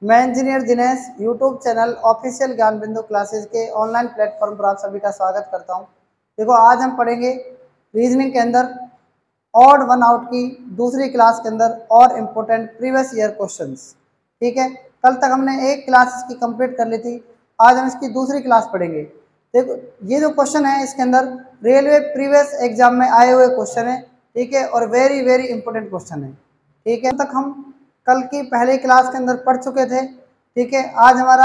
मैं engineer Dinesh YouTube channel official ज्ञान बिंदु क्लासेस के ऑनलाइन प्लेटफॉर्म पर आप सभी का स्वागत करता हूं। देखो, आज हम पढ़ेंगे रीजनिंग के अंदर ऑड वन आउट की दूसरी क्लास के अंदर और इम्पोर्टेंट प्रीवियस ईयर क्वेश्चंस। ठीक है, कल तक हमने एक क्लास इसकी कंप्लीट कर ली थी, आज हम इसकी दूसरी क्लास पढ़ेंगे। देखो, ये जो क्वेश्चन है इसके अंदर रेलवे प्रीवियस एग्जाम में आए हुए क्वेश्चन है। ठीक है, और वेरी वेरी इंपॉर्टेंट क्वेश्चन है। ठीक है, तक हम कल की पहली क्लास के अंदर पढ़ चुके थे। ठीक है, आज हमारा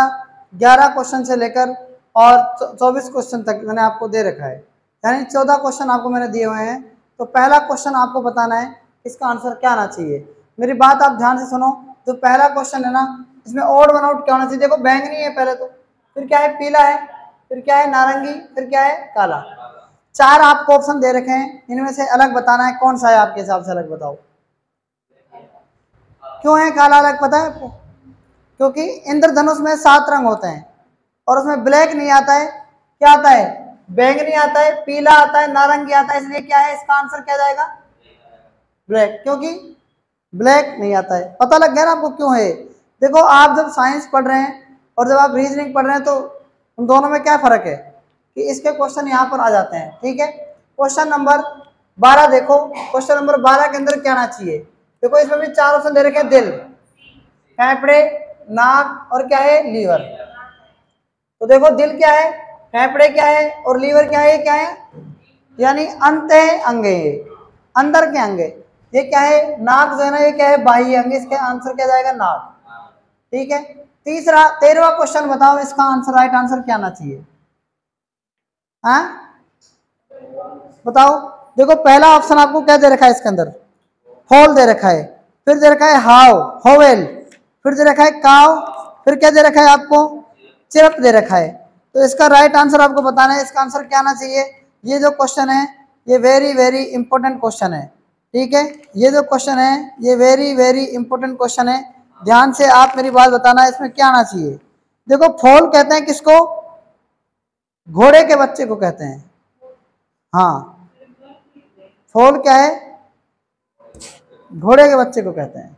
11 क्वेश्चन से लेकर और 24 क्वेश्चन तक मैंने आपको दे रखा है, यानी 14 क्वेश्चन आपको मैंने दिए हुए हैं। तो पहला क्वेश्चन आपको बताना है इसका आंसर क्या आना चाहिए। मेरी बात आप ध्यान से सुनो। तो पहला क्वेश्चन है ना, इसमें ऑड वन आउट क्या होना चाहिए। देखो, बैंगनी है पहले, तो फिर क्या है, पीला है, फिर क्या है, नारंगी, फिर क्या है, काला। 4 आपको ऑप्शन दे रखे हैं, इनमें से अलग बताना है कौन सा है आपके हिसाब से, अलग बताओ। क्यों है काला अलग, पता है आपको? क्योंकि इंद्रधनुष में 7 रंग होते हैं और उसमें ब्लैक नहीं आता है। क्या आता है? बैंगनी आता है, पीला आता है, नारंगी आता है। इसलिए क्या है, इसका आंसर क्या जाएगा? ब्लैक, क्योंकि ब्लैक नहीं आता है। पता लग गया ना आपको क्यों है? देखो, आप जब साइंस पढ़ रहे हैं और जब आप रीजनिंग पढ़ रहे हैं तो उन दोनों में क्या फर्क है कि इसके क्वेश्चन यहाँ पर आ जाते हैं। ठीक है, क्वेश्चन नंबर 12 देखो। क्वेश्चन नंबर 12 के अंदर क्या आना चाहिए? देखो, इसमें भी 4 ऑप्शन दे रखे हैं, दिल, फेफड़े, नाक और क्या है, लीवर। तो देखो, दिल क्या है, फेफड़े क्या है और लीवर क्या है? क्या है? यानी अंत है, अंगे, अंदर के अंगे। ये क्या है, नाक जो है ना, ये क्या है, बाह्य अंग। इसका आंसर क्या जाएगा? नाक। ठीक है, 13वां क्वेश्चन बताओ, इसका आंसर, राइट आंसर क्या आना चाहिए? हाँ, बताओ। देखो, पहला ऑप्शन आपको क्या दे रखा है इसके अंदर? हॉल दे रखा है, फिर दे रखा है हाउ, होवेल, फिर दे रखा है काव, फिर क्या दे रखा है आपको? चिरप दे रखा है। तो इसका राइट आंसर आपको बताना है, इसका आंसर क्या आना चाहिए। ये जो क्वेश्चन है ये वेरी वेरी इंपॉर्टेंट क्वेश्चन है। ठीक है, ये जो क्वेश्चन है ये वेरी वेरी इंपॉर्टेंट क्वेश्चन है। ध्यान से आप मेरी बात बताना, इसमें क्या आना चाहिए। देखो, फोल कहते हैं किसको? घोड़े के बच्चे को कहते हैं। हाँ, फोल क्या है? घोड़े के बच्चे को कहते हैं।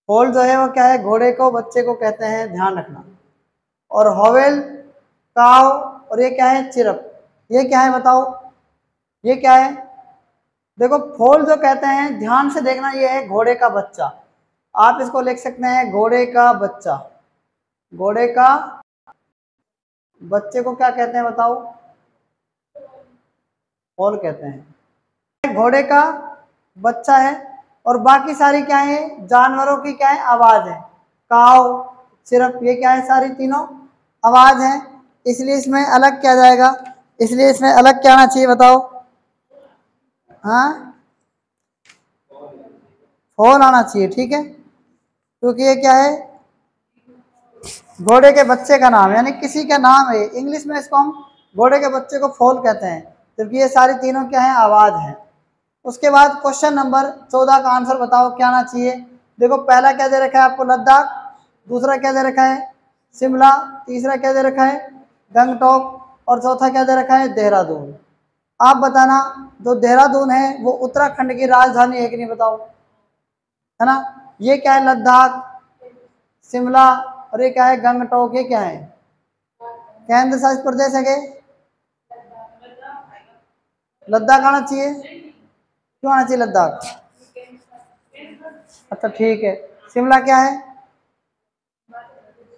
फोल जो है वो क्या है, घोड़े को बच्चे को कहते हैं, ध्यान रखना। और हॉवेल, काव और ये क्या है, चिरप। ये क्या है बताओ, ये क्या है? देखो, फोल जो कहते हैं, ध्यान से देखना, ये है घोड़े का बच्चा। आप इसको लिख सकते हैं घोड़े का बच्चा। घोड़े का बच्चे को क्या कहते हैं बताओ? फोल कहते हैं। घोड़े का बच्चा है और बाकी सारी क्या है, जानवरों की क्या है, आवाज है। काव, सिर्फ ये क्या है, सारी तीनों आवाज है। इसलिए इसमें अलग क्या जाएगा, इसलिए इसमें अलग क्या आना चाहिए बताओ? हाँ, फोल आना चाहिए। ठीक है, क्योंकि ये क्या है, घोड़े के बच्चे का नाम, यानी किसी का नाम है। इंग्लिश में इसको हम घोड़े के बच्चे को फोल कहते हैं, जबकि ये सारी तीनों क्या है, आवाज है। उसके बाद क्वेश्चन नंबर 14 का आंसर बताओ क्या आना चाहिए। देखो, पहला क्या दे रखा है आपको? लद्दाख। दूसरा क्या दे रखा है? शिमला। तीसरा क्या दे रखा है? गंगटोक। और चौथा क्या दे रखा है? देहरादून। आप बताना, जो देहरादून है वो उत्तराखंड की राजधानी है कि नहीं, बताओ। है ना, ये क्या है, लद्दाख, शिमला और ये क्या है, गंगटोक। ये क्या है, केंद्र शासित प्रदेश है के? लद्दाख आना चाहिए। क्यों आना चाहिए लद्दाख? अच्छा, ठीक है। शिमला क्या है?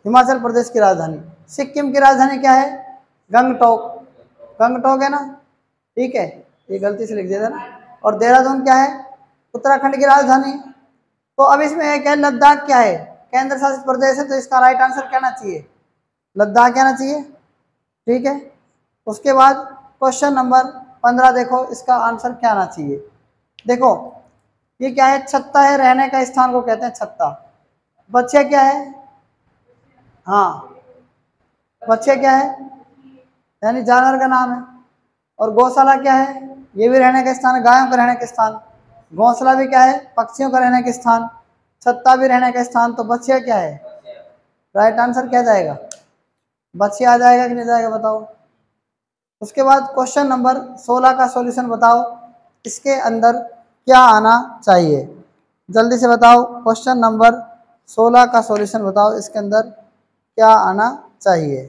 हिमाचल प्रदेश की राजधानी। सिक्किम की राजधानी क्या है? गंगटोक। गंगटोक है ना, ठीक है, ये गलती से लिख दिया था ना। और देहरादून क्या है? उत्तराखंड की राजधानी। तो अब इसमें क्या है, लद्दाख क्या है, केंद्र शासित प्रदेश है। तो इसका राइट आंसर क्या आना चाहिए? लद्दाख क्या आना चाहिए। ठीक है, उसके बाद क्वेश्चन नंबर 15 देखो, इसका आंसर क्या आना चाहिए। देखो, ये क्या है, छत्ता है, रहने का स्थान को कहते हैं छत्ता। बच्चे क्या है? हाँ, बच्चे क्या है, यानी जानवर का नाम है। और गौशाला क्या है? ये भी रहने का स्थान है, गायों का रहने का स्थान। घोंसला भी क्या है, पक्षियों का रहने का स्थान। छत्ता भी रहने का स्थान। तो बच्चे क्या है, राइट आंसर क्या जाएगा? बच्चे आ जाएगा कि नहीं जाएगा, बताओ। उसके बाद क्वेश्चन नंबर 16 का सॉल्यूशन बताओ, इसके अंदर क्या आना चाहिए, जल्दी से बताओ। क्वेश्चन नंबर 16 का सॉल्यूशन बताओ, इसके अंदर क्या आना चाहिए।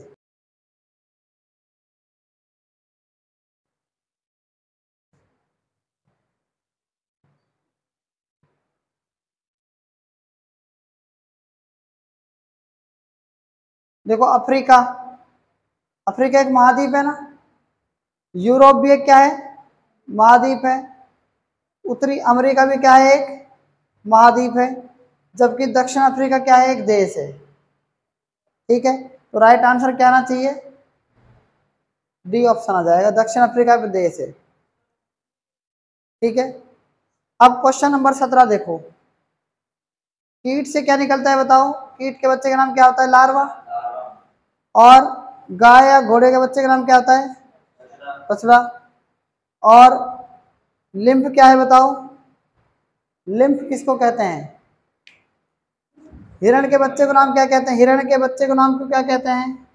देखो अफ्रीका, अफ्रीका एक महाद्वीप है ना, यूरोप भी एक क्या है, महाद्वीप है, उत्तरी अमेरिका भी क्या है, एक महाद्वीप है, जबकि दक्षिण अफ्रीका क्या है, एक देश है। ठीक है, तो राइट आंसर क्या आना चाहिए, डी ऑप्शन आ जाएगा, दक्षिण अफ्रीका भी देश है। ठीक है, अब क्वेश्चन नंबर 17 देखो, कीट से क्या निकलता है बताओ, कीट के बच्चे का नाम क्या होता है, लार्वा। और गाय या घोड़े के बच्चे का नाम क्या होता है, बछड़ा। और लिम्फ क्या है बताओ, लिम्फ किसको कहते हैं, हिरण के बच्चे को नाम क्या कहते हैं, हिरण के बच्चे को नाम को क्या कहते हैं,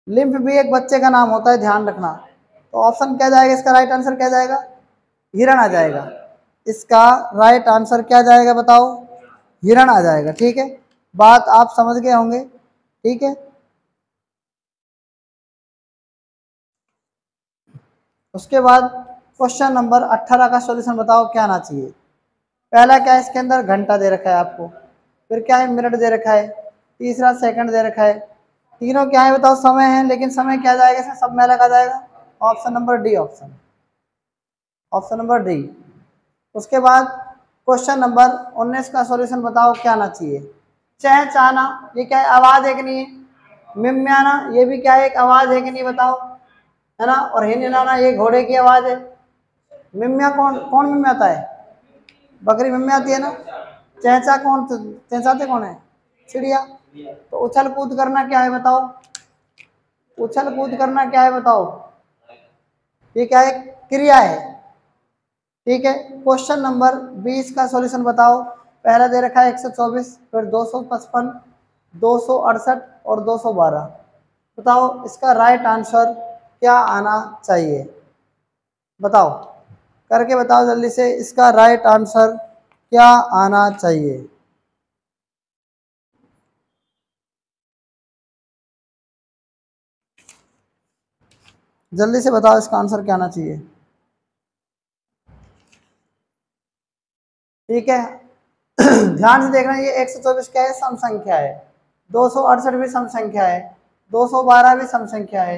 लिम्फ भी एक बच्चे का नाम होता है, ध्यान रखना। तो ऑप्शन क्या जाएगा, इसका राइट आंसर क्या जाएगा, हिरण आ जाएगा। इसका राइट आंसर क्या जाएगा बताओ, हिरण आ जाएगा। ठीक है, बात आप समझ गए होंगे। ठीक है, उसके बाद क्वेश्चन नंबर 18 का सॉल्यूशन बताओ, क्या आना चाहिए। पहला क्या है, इसके अंदर घंटा दे रखा है आपको, फिर क्या है, मिनट दे रखा है, तीसरा सेकंड दे रखा है, तीनों क्या है बताओ, समय है, लेकिन समय क्या जाएगा, इसमें सब में अलग आ जाएगा। Option number D, option number D. उसके बाद क्वेश्चन नंबर 19 का सॉल्यूशन बताओ, क्या आना चाहिए। चहचहाना, ये क्या है, आवाज है कि नहीं है। मिम्याना, ये भी क्या है, एक आवाज है कि नहीं बताओ, है ना। और हिनहिनाना, ये घोड़े की आवाज है। मिम्या कौन कौन मिम्याता है, बकरी मिम्याती है ना। चहचा कौन, चहचाते कौन है, चिड़िया। तो उछल कूद करना क्या है बताओ, उछल कूद करना क्या है बताओ, ये क्या है, क्रिया है। ठीक है, क्वेश्चन नंबर 20 का सॉल्यूशन बताओ। पहला दे रखा है 124, फिर 255, 268 और 212। बताओ इसका राइट आंसर क्या आना चाहिए, बताओ, करके बताओ जल्दी से, इसका राइट आंसर क्या आना चाहिए। जल्दी से बताओ, इसका आंसर क्या आना चाहिए। ठीक है, ध्यान से देखना, ये 124 क्या है, सम संख्या है, 268 भी सम संख्या है, 212 भी सम संख्या है,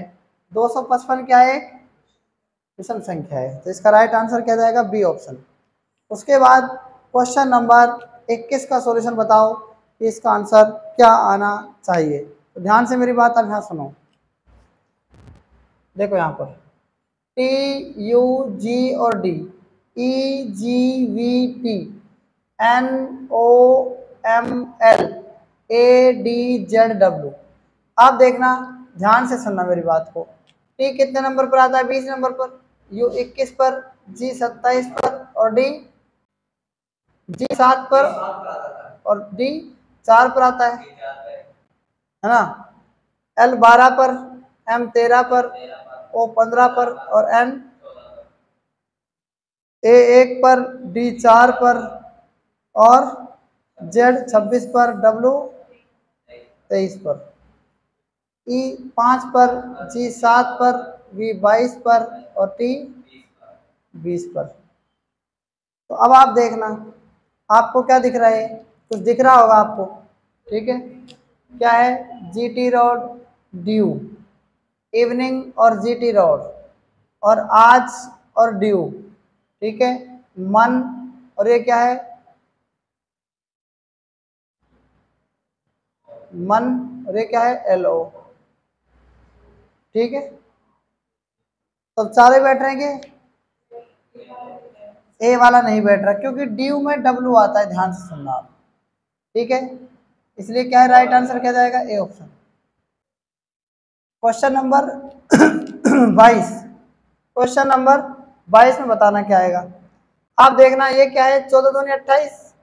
255 क्या है, विषम संख्या है। तो इसका राइट आंसर क्या जाएगा, बी ऑप्शन। उसके बाद क्वेश्चन नंबर 21 का सॉल्यूशन बताओ कि इसका आंसर क्या आना चाहिए। तो ध्यान से मेरी बात अब यहाँ सुनो, देखो यहाँ पर टी यू जी और D, E G V P, N O M L, A D Z W. आप देखना, ध्यान से सुनना मेरी बात को। टी कितने नंबर पर आता है, 20 नंबर पर, यू 21 पर, जी 27 पर, और डी जी 7 पर, और डी 4 पर आता है ना। एल 12 पर, एम 13 पर, ओ 15 पर, और एन ए 1 पर, डी 4 पर, और जेड 26 पर, डब्ल्यू 23 पर, ई 5 पर, जी 7 पर, वी 22 पर, और टी 20 पर। तो अब आप देखना, आपको क्या दिख रहा है, कुछ दिख रहा होगा आपको। ठीक है, क्या है, जीटी रोड, ड्यू, इवनिंग और जीटी रोड, और आज और ड्यू। ठीक है, मन, और ये क्या है, मन, और ये क्या है, एलओ। ठीक है, तो चारे बैठ रहे हैं, ए वाला नहीं बैठ रहा, क्योंकि ड्यू में डब्ल्यू आता है, ध्यान से सुनना आप। ठीक है, इसलिए क्या है, राइट आंसर क्या जाएगा, A option. Question number 22, question number 22 में बताना क्या आएगा। आप देखना, ये क्या है, 14 दूनी 28,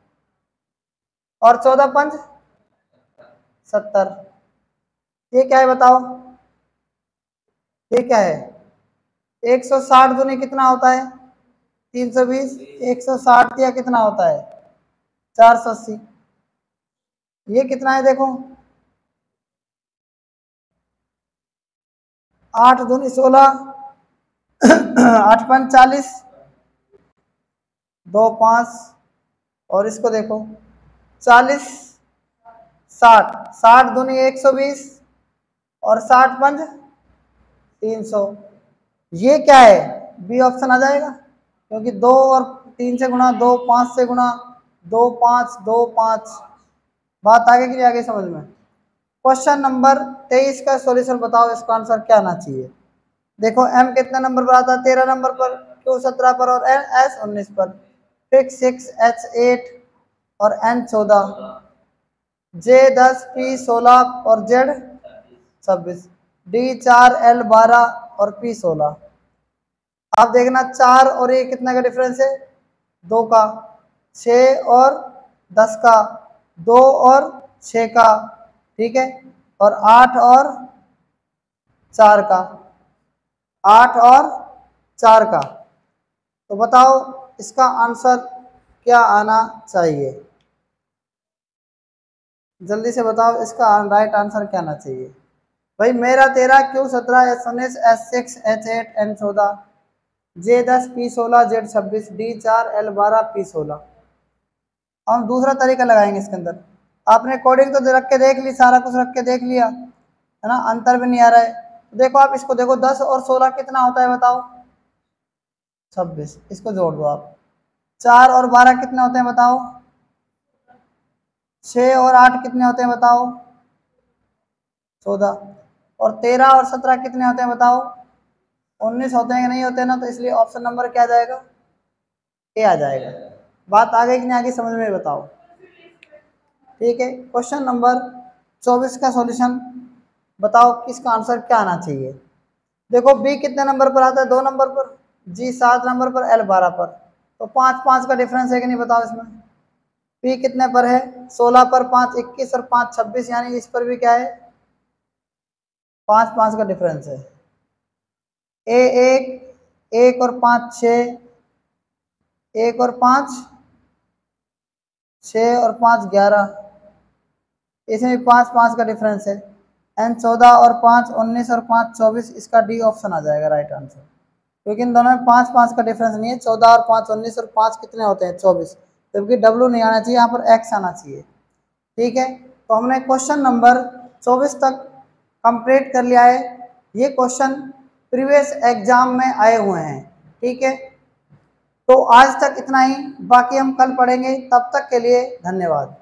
और 14 पंज 70। ये क्या है बताओ, ये क्या है, 160 दूनी कितना होता है, 320, 160 या कितना होता है, 480। ये कितना है देखो, 8 दूनी 16, 8 पंच 40, 2 5, और इसको देखो 40 60, 60 दूनी 120 और 60 पंच 300। ये क्या है, बी ऑप्शन आ जाएगा, क्योंकि 2 और 3 से गुणा, 2 5 से गुणा, 2 5 2 5। बात आगे की आगे समझ में। क्वेश्चन नंबर 23 का सॉल्यूशन बताओ, इसका आंसर क्या आना चाहिए। देखो एम कितने नंबर पर आता है, 13 नंबर पर, क्यू 17 पर और एस 19 पर, फिक्स 6, एच 8 और एन 14, जे 10, पी 16 और जेड 26, डी 4, एल 12 और पी 16। आप देखना 4 और ये कितना का डिफरेंस है, 2 का, 6 और 10 का, 2 और 6 का, ठीक है, और 8 और 4 का, 8 और 4 का। तो बताओ इसका आंसर क्या आना चाहिए, जल्दी से बताओ इसका राइट आंसर क्या आना चाहिए। भाई मेरा 13, Q 17, S 19, S 6, H 8, N 14, J 10, P 16, Z 26, D 4, L 12, P 16। हम दूसरा तरीका लगाएंगे इसके अंदर। आपने कोडिंग तो रख के देख ली, सारा कुछ रख के देख लिया है ना, अंतर भी नहीं आ रहा है। तो देखो आप इसको देखो, 10 और 16 कितना होता है बताओ, 26, इसको जोड़ दो आप। 4 और 12 कितने होते हैं बताओ, 6 और 8 कितने होते हैं बताओ, 14, और 13 और 17 कितने होते हैं बताओ, 19 होते हैं कि नहीं होते ना, तो इसलिए ऑप्शन नंबर क्या आ जाएगा, ए आ जाएगा। बात आ गई कि नहीं आगे समझ में, बताओ। ठीक है, क्वेश्चन नंबर 24 का सॉल्यूशन बताओ, किसका आंसर क्या आना चाहिए। देखो बी कितने नंबर पर आता है, 2 नंबर पर, जी 7 नंबर पर, एल 12 पर, तो 5 5 का डिफरेंस है कि नहीं बताओ इसमें। पी कितने पर है, 16 पर, 5 21 और 5 26, यानी इस पर भी क्या है, 5 5 का डिफरेंस है। ए 1 और 5 6, 1 और 5 6 और 5 11, इसमें भी 5 5 का डिफरेंस है। एन 14 और 5 19 और 5 24, इसका डी ऑप्शन आ जाएगा राइट आंसर, क्योंकि इन दोनों में 5 5 का डिफरेंस नहीं है। 14 और 5 19 और 5 कितने होते हैं, 24, जबकि डब्ल्यू नहीं आना चाहिए, यहाँ पर एक्स आना चाहिए। ठीक है, तो हमने क्वेश्चन नंबर 24 तक कंप्लीट कर लिया है। ये क्वेश्चन प्रीवियस एग्जाम में आए हुए हैं। ठीक है, तो आज तक इतना ही, बाकी हम कल पढ़ेंगे। तब तक के लिए धन्यवाद।